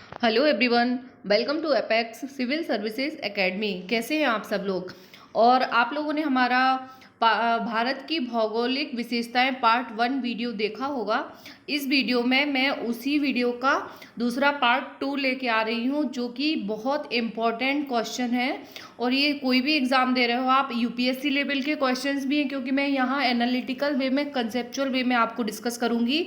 Hello everyone, welcome to apex civil services academy. कैसे हैं आप सब लोग। और आप लोगों ने हमारा भारत की भौगोलिक विशेषताएं पार्ट 1 वीडियो देखा होगा। इस वीडियो में मैं उसी वीडियो का दूसरा पार्ट 2 लेके आ रही हूं, जो कि बहुत इम्पॉर्टेंट क्वेश्चन है। और ये कोई भी एग्ज़ाम दे रहे हो आप, यूपीएससी लेवल के क्वेश्चंस भी हैं, क्योंकि मैं यहाँ एनालिटिकल वे में, कंसेप्चुअल वे में आपको डिस्कस करूँगी।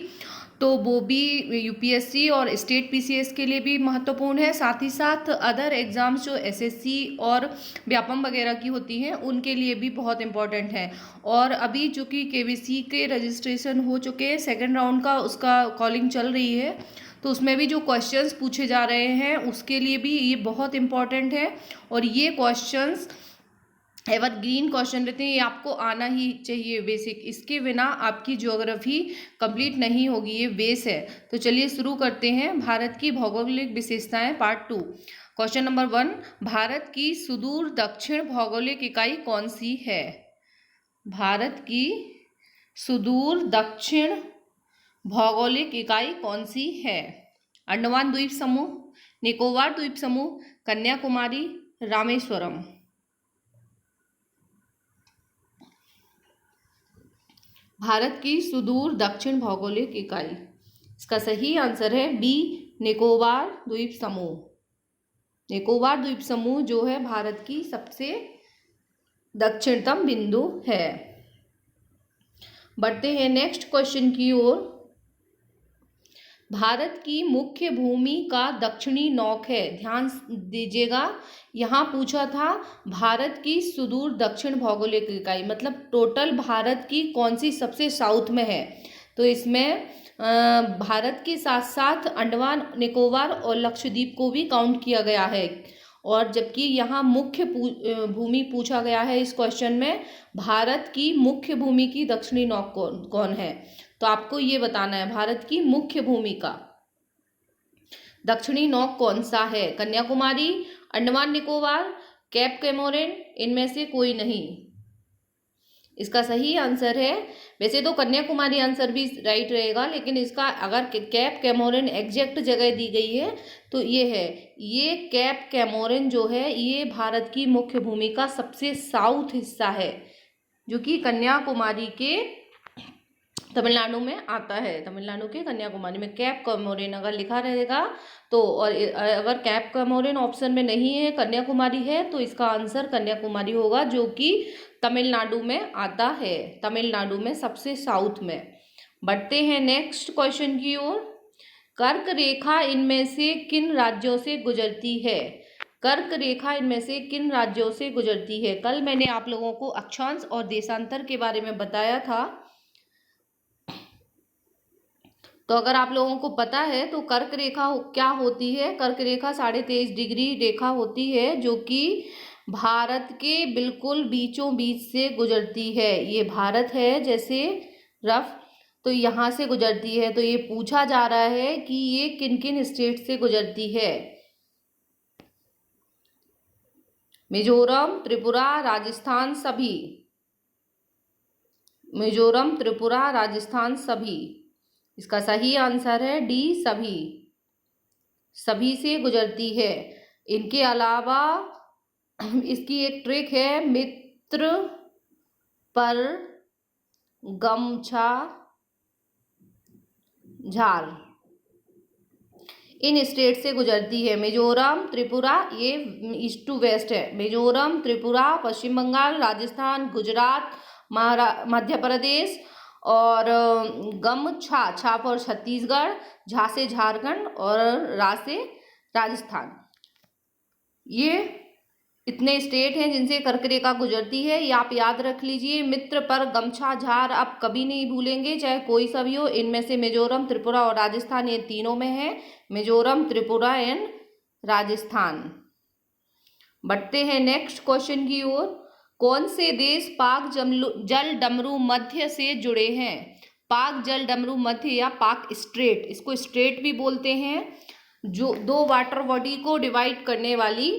तो वो भी यूपीएससी और स्टेट पीसीएस के लिए भी महत्वपूर्ण है। साथ ही साथ अदर एग्ज़ाम्स जो एसएससी और व्यापम वगैरह की होती हैं, उनके लिए भी बहुत इंपॉर्टेंट है। और अभी चूँकि केवीसी के रजिस्ट्रेशन हो चुके हैं, सेकेंड राउंड का उसका कॉलिंग चल रही है, तो उसमें भी जो क्वेश्चंस पूछे जा रहे हैं उसके लिए भी ये बहुत इंपॉर्टेंट है। और ये क्वेश्चंस एवरग्रीन क्वेश्चन रहते हैं, ये आपको आना ही चाहिए बेसिक। इसके बिना आपकी ज्योग्राफी कंप्लीट नहीं होगी, ये बेस है। तो चलिए शुरू करते हैं। भारत की भौगोलिक विशेषताएं पार्ट 2। क्वेश्चन नंबर 1, भारत की सुदूर दक्षिण भौगोलिक इकाई कौन सी है। भारत की सुदूर दक्षिण भौगोलिक इकाई कौन सी है। अंडमान द्वीप समूह, निकोबार द्वीप समूह, कन्याकुमारी, रामेश्वरम। भारत की सुदूर दक्षिण भौगोलिक इकाई, इसका सही आंसर है बी, निकोबार द्वीप समूह। निकोबार द्वीप समूह जो है भारत की सबसे दक्षिणतम बिंदु है। बढ़ते हैं नेक्स्ट क्वेश्चन की ओर। भारत की मुख्य भूमि का दक्षिणी नोक है। ध्यान दीजिएगा, यहाँ पूछा था भारत की सुदूर दक्षिण भौगोलिक इकाई, मतलब टोटल भारत की कौन सी सबसे साउथ में है। तो इसमें भारत के साथ साथ अंडमान निकोबार और लक्षद्वीप को भी काउंट किया गया है। और जबकि यहाँ मुख्य भूमि पूछा गया है इस क्वेश्चन में, भारत की मुख्य भूमि की दक्षिणी नोक कौन है। तो आपको ये बताना है भारत की मुख्य भूमि का दक्षिणी नोक कौन सा है। कन्याकुमारी, अंडमान निकोबार, कैप कैमोरिन, इनमें से कोई नहीं। इसका सही आंसर है, वैसे तो कन्याकुमारी आंसर भी राइट रहेगा, लेकिन इसका अगर कैप कैमोरिन एग्जैक्ट जगह दी गई है तो ये है। ये कैप कैमोरिन जो है ये भारत की मुख्य भूमि का सबसे साउथ हिस्सा है, जो कि कन्याकुमारी के तमिलनाडु में आता है। तमिलनाडु के कन्याकुमारी में कैप कैमोरिन अगर लिखा रहेगा तो, और अगर कैप कैमोरिन ऑप्शन में नहीं है, कन्याकुमारी है, तो इसका आंसर कन्याकुमारी होगा, जो कि तमिलनाडु में आता है। तमिलनाडु में सबसे साउथ में। बढ़ते हैं नेक्स्ट क्वेश्चन की ओर। कर्क रेखा इनमें से किन राज्यों से गुजरती है। कर्क रेखा इनमें से किन राज्यों से गुजरती है। कल मैंने आप लोगों को अक्षांश और देशांतर के बारे में बताया था। तो अगर आप लोगों को पता है तो कर्क रेखा क्या होती है। कर्क रेखा 23.5 डिग्री रेखा होती है, जो कि भारत के बिल्कुल बीचों बीच से गुजरती है। ये भारत है जैसे रफ, तो यहाँ से गुजरती है। तो ये पूछा जा रहा है कि ये किन किन स्टेट से गुजरती है। मिजोरम, त्रिपुरा, राजस्थान, सभी। मिजोरम, त्रिपुरा, राजस्थान, सभी। इसका सही आंसर है डी, सभी। सभी से गुजरती है। इनके अलावा इसकी एक ट्रिक है, मित्र पर गमछा झार, इन स्टेट से गुजरती है। मिजोरम, त्रिपुरा, ये ईस्ट टू वेस्ट है। मिजोरम, त्रिपुरा, पश्चिम बंगाल, राजस्थान, गुजरात, मध्य प्रदेश, और गमछा, छा फॉर छत्तीसगढ़, झा से झारखंड, और रा से राजस्थान। ये इतने स्टेट हैं जिनसे कर्क रेखा गुजरती है। ये आप याद रख लीजिए। मित्र पर गमछा झार आप कभी नहीं भूलेंगे, चाहे कोई सा भी हो। इनमें से मिजोरम, त्रिपुरा और राजस्थान, ये तीनों में है। मिजोरम, त्रिपुरा एंड राजस्थान। बढ़ते हैं नेक्स्ट क्वेश्चन की ओर। कौन से देश पाक जल डमरू मध्य से जुड़े हैं। पाक जल डमरू मध्य या पाक स्ट्रेट, इसको स्ट्रेट भी बोलते हैं, जो दो वाटर बॉडी को डिवाइड करने वाली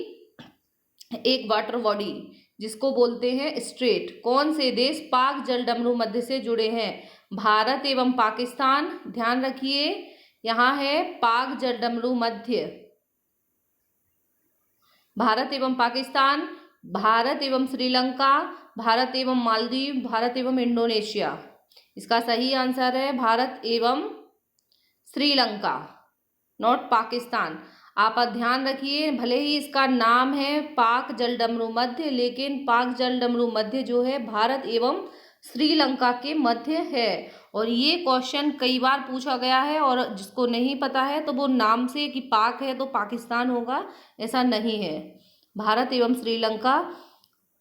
एक वाटर बॉडी, जिसको बोलते हैं स्ट्रेट। कौन से देश पाक जल डमरू मध्य से जुड़े हैं। भारत एवं पाकिस्तान। ध्यान रखिए, यहाँ है पाक जल डमरू मध्य। भारत एवं पाकिस्तान, भारत एवं श्रीलंका, भारत एवं मालदीव, भारत एवं इंडोनेशिया। इसका सही आंसर है भारत एवं श्रीलंका, नॉट पाकिस्तान। आप ध्यान रखिए, भले ही इसका नाम है पाक जलडमरू मध्य, लेकिन पाक जलडमरू मध्य जो है भारत एवं श्रीलंका के मध्य है। और ये क्वेश्चन कई बार पूछा गया है, और जिसको नहीं पता है तो वो नाम से कि पाक है तो पाकिस्तान होगा, ऐसा नहीं है। भारत एवं श्रीलंका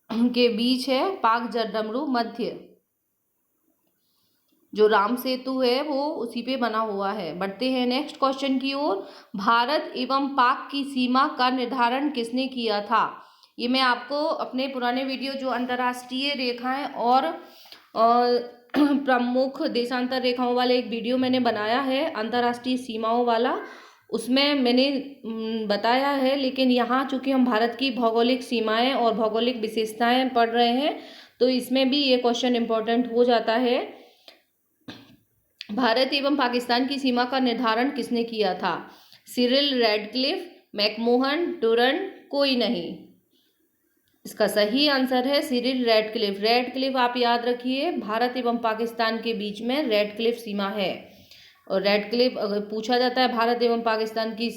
के बीच है पाक जलडमरू मध्य। जो राम सेतु है वो उसी पे बना हुआ है। बढ़ते हैं नेक्स्ट क्वेश्चन की ओर। भारत एवं पाक की सीमा का निर्धारण किसने किया था? ये मैं आपको अपने पुराने वीडियो जो अंतर्राष्ट्रीय रेखाएं और प्रमुख देशांतर रेखाओं वाले एक वीडियो मैंने बनाया है अंतर्राष्ट्रीय सीमाओं वाला, उसमें मैंने बताया है। लेकिन यहाँ चूंकि हम भारत की भौगोलिक सीमाएं और भौगोलिक विशेषताएं पढ़ रहे हैं तो इसमें भी ये क्वेश्चन इम्पोर्टेंट हो जाता है। भारत एवं पाकिस्तान की सीमा का निर्धारण किसने किया था? सिरिल रैडक्लिफ, मैकमोहन, डुरंड, कोई नहीं। इसका सही आंसर है सिरिल रैडक्लिफ। रैडक्लिफ आप याद रखिए, भारत एवं पाकिस्तान के बीच में रैडक्लिफ सीमा है। और रैडक्लिफ अगर पूछा जाता है भारत एवं पाकिस्तान की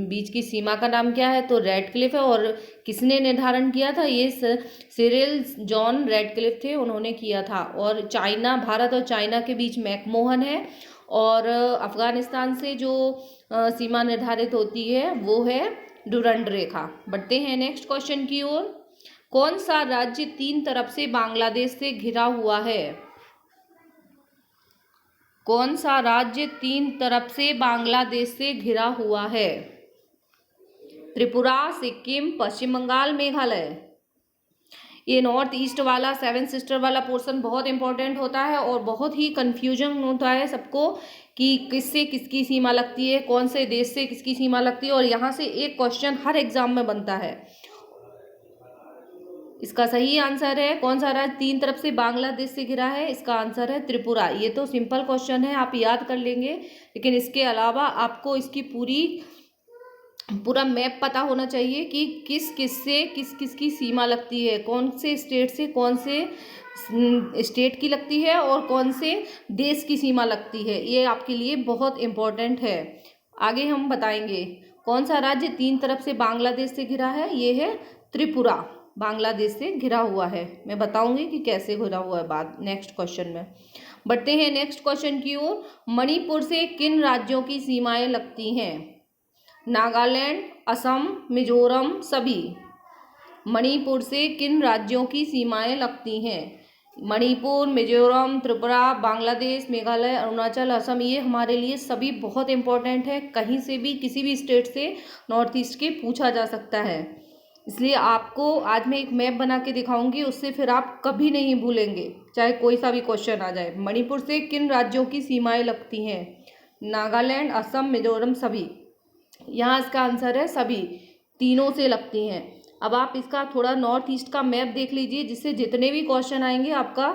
बीच की सीमा का नाम क्या है तो रैडक्लिफ है। और किसने निर्धारण किया था? ये सिरिल जॉन रैडक्लिफ थे, उन्होंने किया था। और चाइना, भारत और चाइना के बीच मैकमोहन है। और अफगानिस्तान से जो सीमा निर्धारित होती है वो है डुरंड रेखा। बढ़ते हैं नेक्स्ट क्वेश्चन की ओर। कौन सा राज्य 3 तरफ से बांग्लादेश से घिरा हुआ है? कौन सा राज्य 3 तरफ से बांग्लादेश से घिरा हुआ है? त्रिपुरा, सिक्किम, पश्चिम बंगाल, मेघालय। ये नॉर्थ ईस्ट वाला 7 सिस्टर वाला पोर्शन बहुत इंपॉर्टेंट होता है और बहुत ही कंफ्यूजन होता है सबको कि किससे किसकी सीमा लगती है, कौन से देश से किसकी सीमा लगती है। और यहाँ से एक क्वेश्चन हर एग्जाम में बनता है। इसका सही आंसर है कौन सा राज्य 3 तरफ से बांग्लादेश से घिरा है? इसका आंसर है त्रिपुरा। ये तो सिंपल क्वेश्चन है, आप याद कर लेंगे। लेकिन इसके अलावा आपको इसकी पूरा मैप पता होना चाहिए कि किस किसकी सीमा लगती है, कौन से स्टेट से कौन से स्टेट की लगती है और कौन से देश की सीमा लगती है। ये आपके लिए बहुत इम्पोर्टेंट है। आगे हम बताएंगे कौन सा राज्य 3 तरफ से बांग्लादेश से घिरा है। ये है त्रिपुरा, बांग्लादेश से घिरा हुआ है। मैं बताऊंगी कि कैसे घिरा हुआ है बाद नेक्स्ट क्वेश्चन में। बढ़ते हैं नेक्स्ट क्वेश्चन की ओर। मणिपुर से किन राज्यों की सीमाएं लगती हैं? नागालैंड, असम, मिजोरम, सभी। मणिपुर से किन राज्यों की सीमाएं लगती हैं? मणिपुर, मिजोरम, त्रिपुरा, बांग्लादेश, मेघालय, अरुणाचल, असम। ये हमारे लिए सभी बहुत इंपॉर्टेंट है। कहीं से भी किसी भी स्टेट से नॉर्थ ईस्ट के पूछा जा सकता है, इसलिए आपको आज मैं एक मैप बना के दिखाऊंगी, उससे फिर आप कभी नहीं भूलेंगे चाहे कोई सा भी क्वेश्चन आ जाए। मणिपुर से किन राज्यों की सीमाएं लगती हैं? नागालैंड, असम, मिजोरम, सभी। यहाँ इसका आंसर है सभी, तीनों से लगती हैं। अब आप इसका थोड़ा नॉर्थ ईस्ट का मैप देख लीजिए, जिससे जितने भी क्वेश्चन आएंगे आपका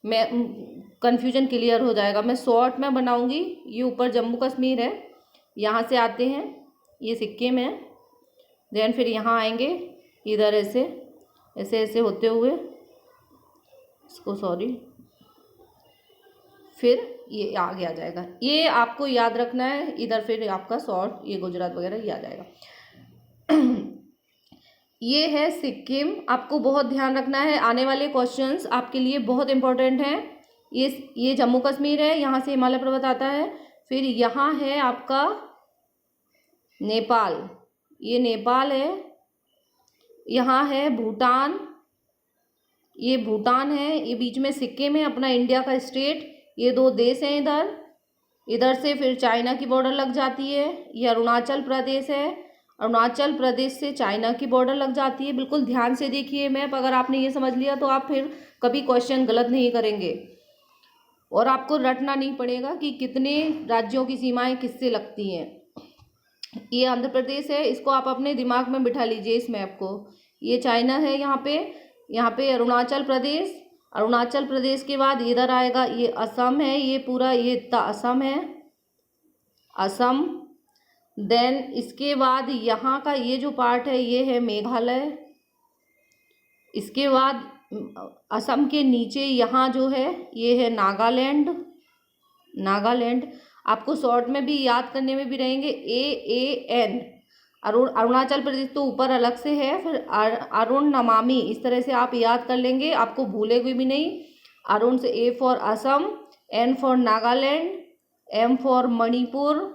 कन्फ्यूजन क्लियर हो जाएगा। मैं शॉर्ट में बनाऊंगी। ये ऊपर जम्मू कश्मीर है, यहाँ से आते हैं, ये सिक्किम है, देन फिर यहाँ आएंगे इधर ऐसे ऐसे ऐसे होते हुए फिर ये आगे आ जाएगा। ये आपको याद रखना है। इधर फिर आपका शॉर्ट ये गुजरात वगैरह ये आ जाएगा। ये है सिक्किम। आपको बहुत ध्यान रखना है, आने वाले क्वेश्चंस आपके लिए बहुत इंपॉर्टेंट हैं। ये जम्मू कश्मीर है, यहाँ से हिमालय पर्वत आता है। फिर यहाँ है आपका नेपाल, ये नेपाल है। यहाँ है भूटान, ये भूटान है। ये बीच में सिक्किम है, अपना इंडिया का स्टेट। ये 2 देश हैं इधर। इधर से फिर चाइना की बॉर्डर लग जाती है। ये अरुणाचल प्रदेश है, अरुणाचल प्रदेश से चाइना की बॉर्डर लग जाती है। बिल्कुल ध्यान से देखिए मैप, अगर आपने ये समझ लिया तो आप फिर कभी क्वेश्चन गलत नहीं करेंगे। और आपको रटना नहीं पड़ेगा कि कितने राज्यों की सीमाएं किससे लगती हैं। ये आंध्र प्रदेश है, इसको आप अपने दिमाग में बिठा लीजिए इस मैप को। ये चाइना है यहाँ पे अरुणाचल प्रदेश। अरुणाचल प्रदेश के बाद इधर आएगा ये असम है, ये पूरा ये इतना असम है, असम। देन इसके बाद यहाँ का ये जो पार्ट है ये है मेघालय। इसके बाद असम के नीचे यहाँ जो है ये है नागालैंड। नागालैंड आपको शॉर्ट में भी याद करने में भी रहेंगे, AAN। अरुणाचल प्रदेश तो ऊपर अलग से है, फिर अरुण नमामि, इस तरह से आप याद कर लेंगे, आपको भूलेंगे भी नहीं। अरुण से A for Assam, N for Nagaland, M for Manipur,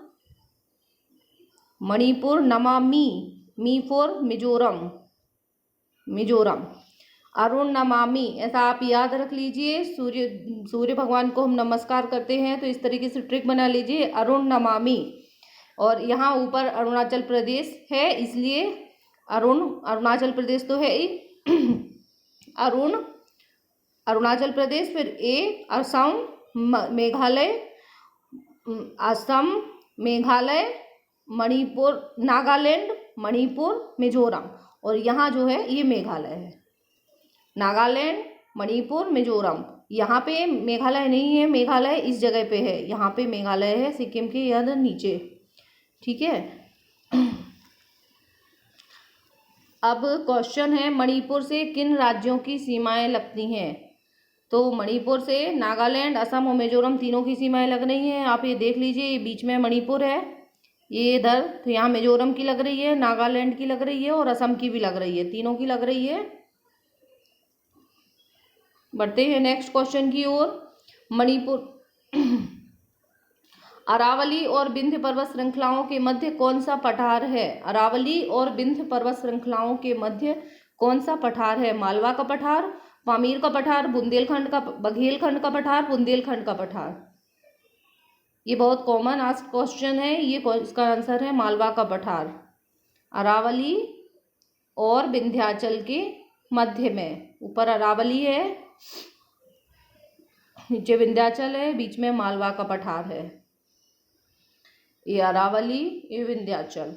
Manipur, Namami, me for Mizoram, Mizoram, Arun Namami, ऐसा आप याद रख लीजिए। सूर्य भगवान को हम नमस्कार करते हैं तो इस तरीके से ट्रिक बना लीजिए, अरुण नमामि। और यहाँ ऊपर अरुणाचल प्रदेश है इसलिए अरुणाचल प्रदेश तो है ही अरुणाचल प्रदेश, फिर A असम, मेघालय, असम, मेघालय, मणिपुर, नागालैंड, मणिपुर, मिजोरम, और यहाँ जो है ये मेघालय है। नागालैंड, मणिपुर, मिजोरम। यहाँ पे मेघालय नहीं है, मेघालय इस जगह पे है, यहाँ पे मेघालय है सिक्किम के इधर नीचे, ठीक है। अब क्वेश्चन है मणिपुर से किन राज्यों की सीमाएं लगती हैं? तो मणिपुर से नागालैंड, असम और मिजोरम तीनों की सीमाएं लग रही हैं। आप ये देख लीजिए, ये बीच में मणिपुर है, ये इधर, तो यहाँ मिजोरम की लग रही है, नागालैंड की लग रही है और असम की भी लग रही है, तीनों की लग रही है। बढ़ते हैं नेक्स्ट क्वेश्चन की ओर। मणिपुर अरावली और विंध्य पर्वत श्रृंखलाओं के मध्य कौन सा पठार है? अरावली और विंध्य पर्वत श्रृंखलाओं के मध्य कौन सा पठार है? मालवा का पठार, पामीर का पठार, बघेलखंड का पठार, बुंदेलखंड का पठार। ये बहुत कॉमन आस्क्ड क्वेश्चन है, ये इसका आंसर है मालवा का पठार। अरावली और विंध्याचल के मध्य में, ऊपर अरावली है, नीचे विंध्याचल है, बीच में मालवा का पठार है। ये अरावली, ये विंध्याचल।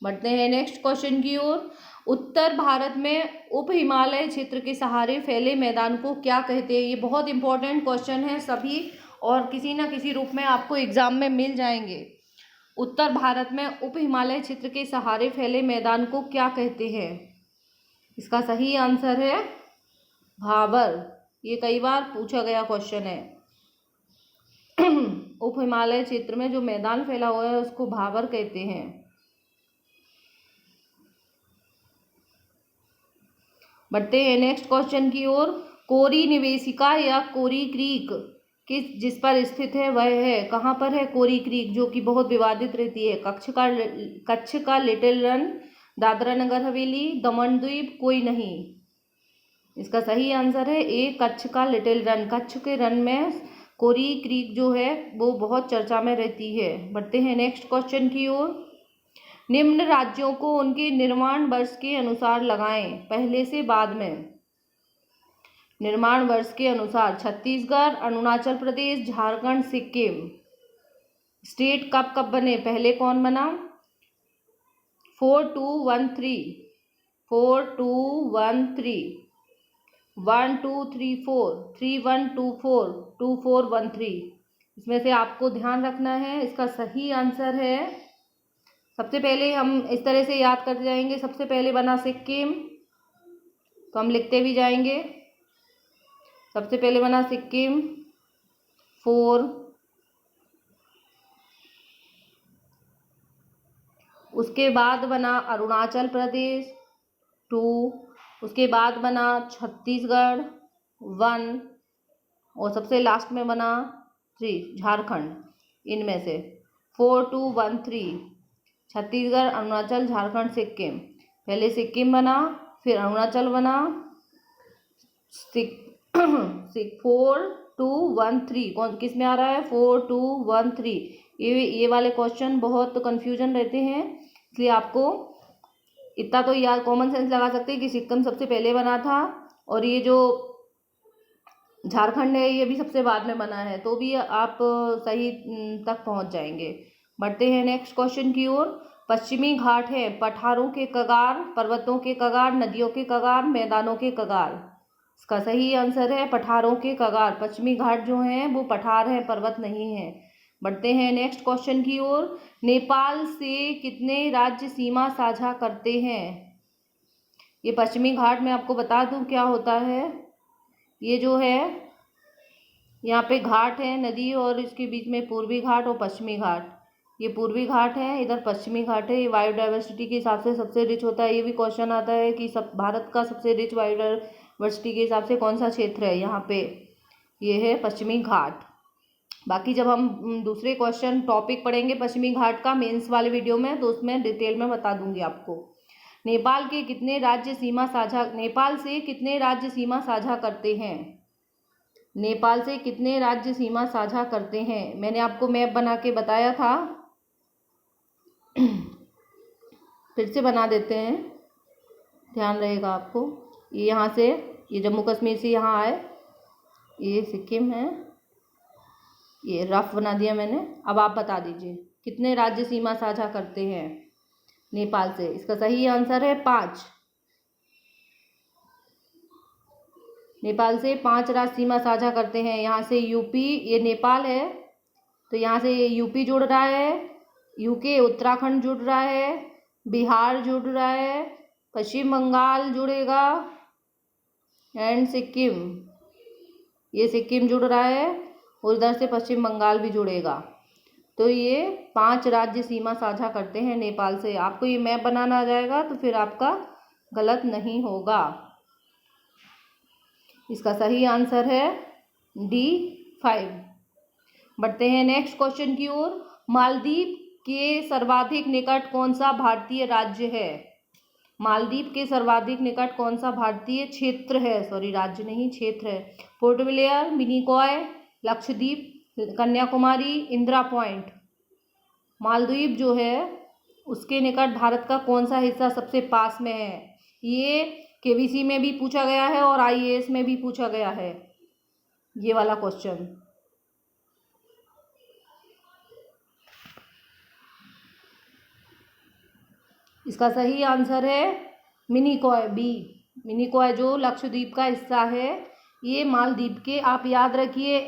बढ़ते हैं नेक्स्ट क्वेश्चन की ओर। उत्तर भारत में उप हिमालय क्षेत्र के सहारे फैले मैदान को क्या कहते हैं? ये बहुत इंपॉर्टेंट क्वेश्चन है, सभी और किसी न किसी रूप में आपको एग्जाम में मिल जाएंगे। उत्तर भारत में उप हिमालय क्षेत्र के सहारे फैले मैदान को क्या कहते हैं? इसका सही आंसर है भाबर। ये कई बार पूछा गया क्वेश्चन है। उप हिमालय क्षेत्र में जो मैदान फैला हुआ है उसको भाबर कहते हैं। बढ़ते हैं नेक्स्ट क्वेश्चन की ओर। कोरी निवेशिका या कोरी क्रीक जिस पर स्थित है वह है, कहाँ पर है कोरी क्रीक, जो कि बहुत विवादित रहती है? कच्छ का लिटिल रन, दादरा नगर हवेली, दमन द्वीप, कोई नहीं। इसका सही आंसर है ए, कच्छ का लिटिल रन। कच्छ के रन में कोरी क्रीक जो है वो बहुत चर्चा में रहती है। बढ़ते हैं नेक्स्ट क्वेश्चन की ओर। निम्न राज्यों को उनके निर्माण वर्ष के अनुसार लगाएं, पहले से बाद में। निर्माण वर्ष के अनुसार छत्तीसगढ़, अरुणाचल प्रदेश, झारखंड, सिक्किम। स्टेट कब कब बने, पहले कौन बना? 4213, 4213, 1234, 3124, 2413। इसमें से आपको ध्यान रखना है। इसका सही आंसर है, सबसे पहले हम इस तरह से याद करते जाएंगे। सबसे पहले बना सिक्किम, तो हम लिखते भी जाएंगे। सबसे पहले बना सिक्किम 4, उसके बाद बना अरुणाचल प्रदेश 2, उसके बाद बना छत्तीसगढ़ 1 और सबसे लास्ट में बना 3 झारखंड। इनमें से 4213 छत्तीसगढ़, अरुणाचल, झारखंड, सिक्किम। पहले सिक्किम बना, फिर अरुणाचल बना, 4213 कौन किस में आ रहा है? 4213। ये वाले क्वेश्चन बहुत कंफ्यूजन रहते हैं, इसलिए आपको इतना तो याद कॉमन सेंस लगा सकते हैं कि सिक्किम सबसे पहले बना था और ये जो झारखंड है ये भी सबसे बाद में बना है, तो भी आप सही तक पहुंच जाएंगे। बढ़ते हैं नेक्स्ट क्वेश्चन की ओर। पश्चिमी घाट है पठारों के कगार, पर्वतों के कगार, नदियों के कगार, मैदानों के कगार। इसका सही आंसर है पठारों के कगार। पश्चिमी घाट जो हैं वो पठार है, पर्वत नहीं है। बढ़ते हैं नेक्स्ट क्वेश्चन की ओर। नेपाल से कितने राज्य सीमा साझा करते हैं? ये पश्चिमी घाट में आपको बता दूं क्या होता है। ये जो है यहाँ पे घाट है नदी और इसके बीच में पूर्वी घाट और पश्चिमी घाट। ये पूर्वी घाट है, इधर पश्चिमी घाट है। ये बायोडाइवर्सिटी के हिसाब से सबसे रिच होता है। ये भी क्वेश्चन आता है कि सब भारत का सबसे रिच बायोडाइवर्सिटी के हिसाब से कौन सा क्षेत्र है। यहाँ पे ये है पश्चिमी घाट। बाकी जब हम दूसरे क्वेश्चन टॉपिक पढ़ेंगे पश्चिमी घाट का मेंस वाले वीडियो में, तो उसमें डिटेल में बता दूंगी आपको। नेपाल से कितने राज्य सीमा साझा करते हैं? नेपाल से कितने राज्य सीमा साझा करते हैं? मैंने आपको मैप बना के बताया था, फिर से बना देते हैं, ध्यान रहेगा आपको। ये यहाँ से, ये जम्मू कश्मीर से यहाँ आए, ये सिक्किम है, ये रफ बना दिया मैंने। अब आप बता दीजिए कितने राज्य सीमा साझा करते हैं नेपाल से। इसका सही आंसर है 5। नेपाल से 5 राज्य सीमा साझा करते हैं। यहाँ से यूपी, ये नेपाल है तो यहाँ से यूपी जुड़ रहा है, यूके उत्तराखंड जुड़ रहा है, बिहार जुड़ रहा है, पश्चिम बंगाल जुड़ेगा एंड सिक्किम, ये सिक्किम जुड़ रहा है और उधर से पश्चिम बंगाल भी जुड़ेगा। तो ये 5 राज्य सीमा साझा करते हैं नेपाल से। आपको ये मैप बनाना आ जाएगा तो फिर आपका गलत नहीं होगा। इसका सही आंसर है D5। बढ़ते हैं नेक्स्ट क्वेश्चन की ओर। मालदीव के सर्वाधिक निकट कौन सा भारतीय राज्य है? मालदीव के सर्वाधिक निकट कौन सा भारतीय क्षेत्र है? सॉरी, राज्य नहीं, क्षेत्र है। Port Blair, Minicoy, Lakshadweep, Kanyakumari, Indira point. Maldives जो है उसके निकट भारत का कौन सा हिस्सा सबसे पास में है? ये केबीसी में भी पूछा गया है और IAS में भी पूछा गया है ये वाला क्वेश्चन। इसका सही आंसर है मिनिकॉय, B। मिनिकॉय जो लक्षद्वीप का हिस्सा है, ये मालदीव के, आप याद रखिए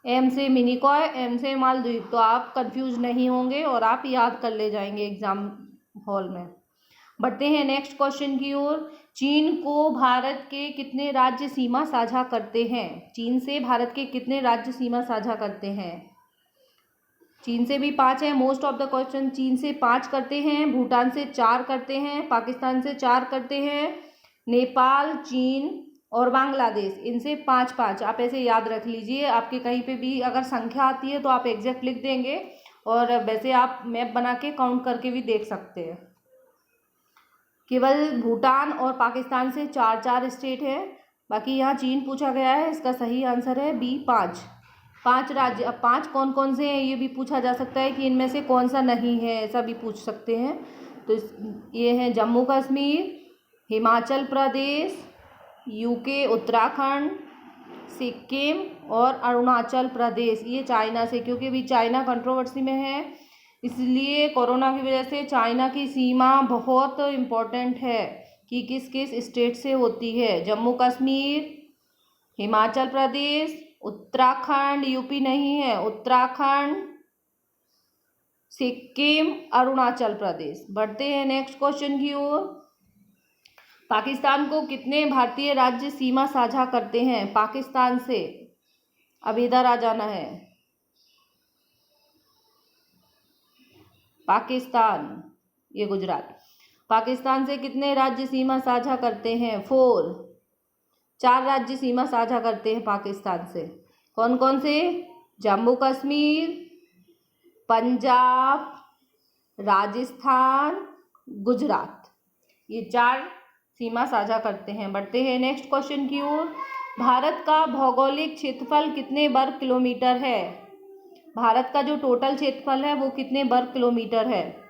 M से मिनिकॉय, M से मालदीव, तो आप कंफ्यूज नहीं होंगे और आप याद कर ले जाएंगे एग्जाम हॉल में। बढ़ते हैं नेक्स्ट क्वेश्चन की ओर। चीन को भारत के कितने राज्य सीमा साझा करते हैं? चीन से भारत के कितने राज्य सीमा साझा करते हैं? चीन से भी 5 है। मोस्ट ऑफ द क्वेश्चन चीन से 5 करते हैं, भूटान से 4 करते हैं, पाकिस्तान से 4 करते हैं, नेपाल, चीन और बांग्लादेश, इनसे 5-5 आप ऐसे याद रख लीजिए। आपके कहीं पे भी अगर संख्या आती है तो आप एग्जैक्ट लिख देंगे और वैसे आप मैप बना के काउंट करके भी देख सकते हैं। केवल भूटान और पाकिस्तान से 4-4 स्टेट है, बाकी यहाँ चीन पूछा गया है। इसका सही आंसर है B, 5 राज्य। अब 5 कौन कौन से हैं ये भी पूछा जा सकता है कि इनमें से कौन सा नहीं है, ऐसा भी पूछ सकते हैं। तो ये हैं जम्मू कश्मीर, हिमाचल प्रदेश, UK उत्तराखंड, सिक्किम और अरुणाचल प्रदेश। ये चाइना से, क्योंकि अभी चाइना कंट्रोवर्सी में है, इसलिए कोरोना की वजह से चाइना की सीमा बहुत इम्पोर्टेंट है कि किस किस स्टेट से होती है। जम्मू कश्मीर, हिमाचल प्रदेश, उत्तराखंड, यूपी नहीं है, उत्तराखंड, सिक्किम, अरुणाचल प्रदेश। बढ़ते हैं नेक्स्ट क्वेश्चन की ओर। पाकिस्तान को कितने भारतीय राज्य सीमा साझा करते हैं? पाकिस्तान से, अब इधर आ जाना है, पाकिस्तान, ये गुजरात। पाकिस्तान से कितने राज्य सीमा साझा करते हैं? 4 राज्य सीमा साझा करते हैं पाकिस्तान से। कौन कौन से? जम्मू कश्मीर, पंजाब, राजस्थान, गुजरात, ये 4 सीमा साझा करते हैं। बढ़ते हैं नेक्स्ट क्वेश्चन की ओर। भारत का भौगोलिक क्षेत्रफल कितने वर्ग किलोमीटर है? भारत का जो टोटल क्षेत्रफल है वो कितने वर्ग किलोमीटर है?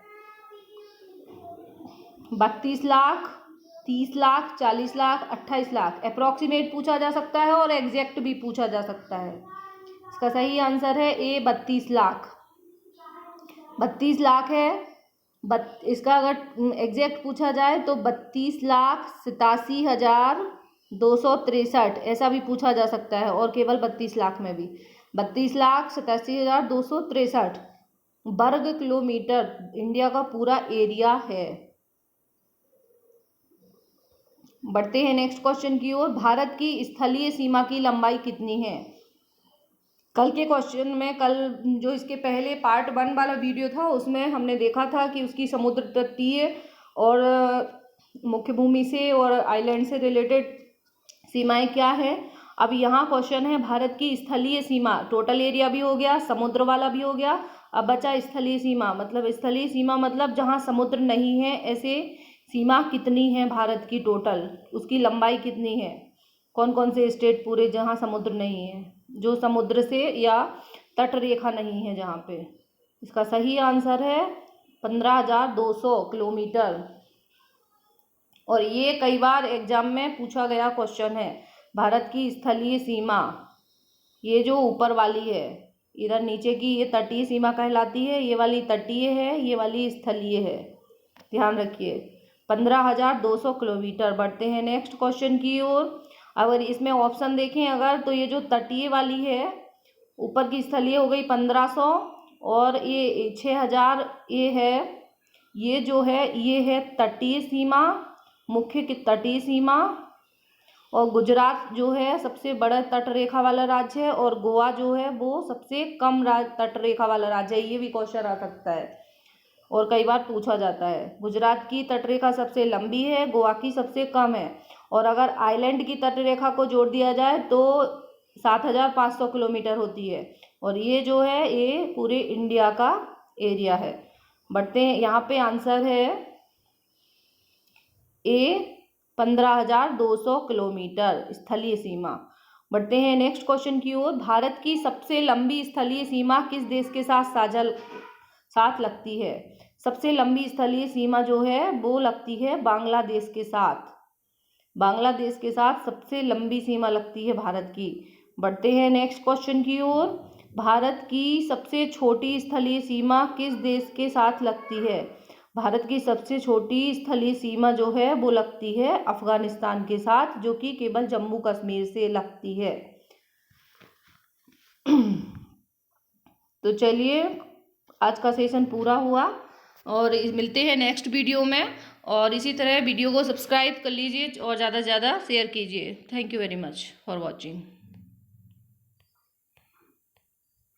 32 लाख, 30 लाख, 40 लाख, 28 लाख। अप्रॉक्सीमेट पूछा जा सकता है और एग्जैक्ट भी पूछा जा सकता है। इसका सही आंसर है A, 32 लाख। 32 लाख है। इसका अगर एग्जैक्ट पूछा जाए तो 32,87,263 ऐसा भी पूछा जा सकता है, और केवल 32 लाख में भी। 32,87,263 वर्ग किलोमीटर इंडिया का पूरा एरिया है। बढ़ते हैं नेक्स्ट क्वेश्चन की ओर। भारत की स्थलीय सीमा की लंबाई कितनी है? कल के क्वेश्चन में, कल जो इसके पहले पार्ट 1 वाला वीडियो था उसमें हमने देखा था कि उसकी समुद्र तटीय और मुख्य भूमि से और आइलैंड से रिलेटेड सीमाएं क्या है। अब यहाँ क्वेश्चन है भारत की स्थलीय सीमा, टोटल एरिया भी हो गया, समुद्र वाला भी हो गया, अब बचा स्थलीय सीमा। स्थलीय सीमा मतलब जहाँ समुद्र नहीं है, ऐसे सीमा कितनी है भारत की टोटल, उसकी लंबाई कितनी है, कौन कौन से स्टेट पूरे जहाँ समुद्र नहीं है, जो समुद्र से या तट रेखा नहीं है जहाँ पे। इसका सही आंसर है 15,200 किलोमीटर। और ये कई बार एग्जाम में पूछा गया क्वेश्चन है। भारत की स्थलीय सीमा, ये जो ऊपर वाली है, इधर नीचे की ये तटीय सीमा कहलाती है, ये वाली तटीय है, ये वाली स्थलीय है, ध्यान रखिए। 15,200 किलोमीटर। बढ़ते हैं नेक्स्ट क्वेश्चन की ओर। अगर इसमें ऑप्शन देखें अगर, तो ये जो तटीय वाली है, ऊपर की स्थलीय हो गई 1500 और ये 6,000 ये है, ये जो है ये है तटीय सीमा, मुख्य की तटीय सीमा। और गुजरात जो है सबसे बड़ा तट रेखा वाला राज्य है और गोवा जो है वो सबसे कम तट रेखा वाला राज्य है। ये भी क्वेश्चन आ सकता है और कई बार पूछा जाता है। गुजरात की तटरेखा सबसे लंबी है, गोवा की सबसे कम है। और अगर आइलैंड की तटरेखा को जोड़ दिया जाए तो 7,500 किलोमीटर होती है। और ये जो है ये पूरे इंडिया का एरिया है। बढ़ते हैं, यहाँ पे आंसर है ए 15,200 किलोमीटर स्थलीय सीमा। बढ़ते हैं नेक्स्ट क्वेश्चन की ओर। भारत की सबसे लंबी स्थलीय सीमा किस देश के साथ लगती है? सबसे लंबी स्थलीय सीमा जो है वो लगती है बांग्लादेश के साथ। बांग्लादेश के साथ सबसे लंबी सीमा लगती है भारत की। बढ़ते हैं नेक्स्ट क्वेश्चन की ओर। भारत की सबसे छोटी स्थलीय सीमा किस देश के साथ लगती है? भारत की सबसे छोटी स्थलीय सीमा जो है वो लगती है अफगानिस्तान के साथ, जो कि केवल जम्मू कश्मीर से लगती है। तो चलिए, आज का सेशन पूरा हुआ और मिलते हैं नेक्स्ट वीडियो में। और इसी तरह वीडियो को सब्सक्राइब कर लीजिए और ज़्यादा से ज़्यादा शेयर कीजिए। Thank you very much for watching.